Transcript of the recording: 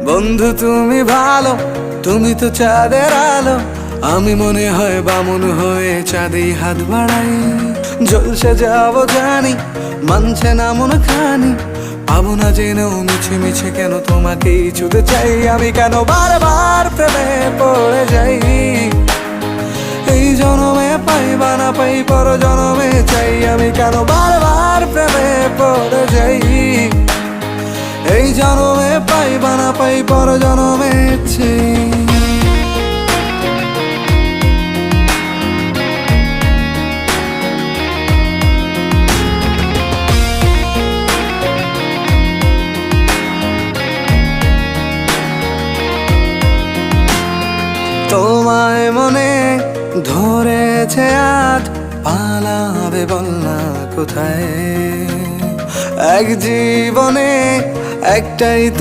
বন্ধু তুমি ভালো, তুমি তো চাঁদের আলো, আমি মনে হয় বামুন হয়ে চাঁদে হাত বাড়াই। জলসে যাব জানি, মানছে না মন খানি, পাবো না জেনেও মিছে মিছে কেন তোমাকেই ছুঁতে চাই। আমি কেন বারবার প্রেমে পড়ে যাই, এই জনমে পাই বা না পাই পর জনমে চাই। আমি কেন বারবার প্রেমে পড়ে যাই, এই জনমে পাই বা না পাই পর জনমে চাই। তোমায় মনে ধরেছে আজ, পালাবে বল না কোথায়। এক জীবনে একটাই তো